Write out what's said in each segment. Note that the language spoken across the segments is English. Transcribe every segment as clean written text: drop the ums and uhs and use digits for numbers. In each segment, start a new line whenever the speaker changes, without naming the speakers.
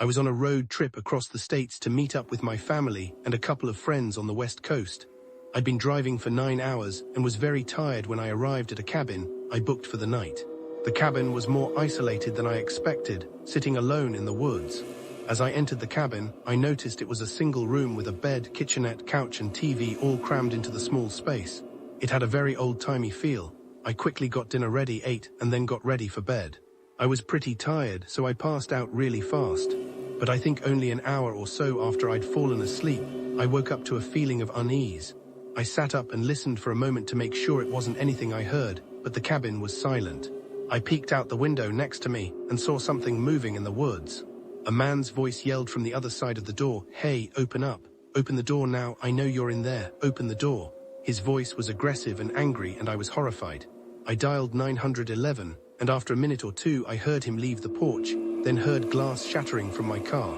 I was on a road trip across the states to meet up with my family and a couple of friends on the West Coast. I'd been driving for 9 hours and was very tired when I arrived at a cabin I booked for the night. The cabin was more isolated than I expected, sitting alone in the woods. As I entered the cabin, I noticed it was a single room with a bed, kitchenette, couch and TV all crammed into the small space. It had a very old-timey feel. I quickly got dinner ready, ate, and then got ready for bed. I was pretty tired, so I passed out really fast. But I think only an hour or so after I'd fallen asleep, I woke up to a feeling of unease. I sat up and listened for a moment to make sure it wasn't anything I heard, but the cabin was silent. I peeked out the window next to me and saw something moving in the woods. A man's voice yelled from the other side of the door, "Hey, open up. Open the door now, I know you're in there, open the door." His voice was aggressive and angry and I was horrified. I dialed 911, and after a minute or two I heard him leave the porch, then heard glass shattering from my car.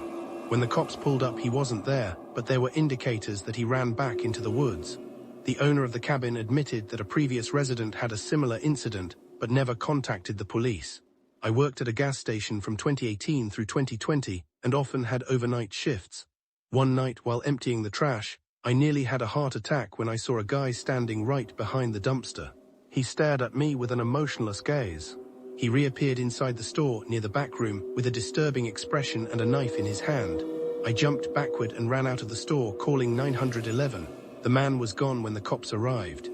When the cops pulled up he wasn't there, but there were indicators that he ran back into the woods. The owner of the cabin admitted that a previous resident had a similar incident, but never contacted the police. I worked at a gas station from 2018 through 2020 and often had overnight shifts. One night while emptying the trash, I nearly had a heart attack when I saw a guy standing right behind the dumpster. He stared at me with an emotionless gaze. He reappeared inside the store near the back room with a disturbing expression and a knife in his hand. I jumped backward and ran out of the store calling 911. The man was gone when the cops arrived.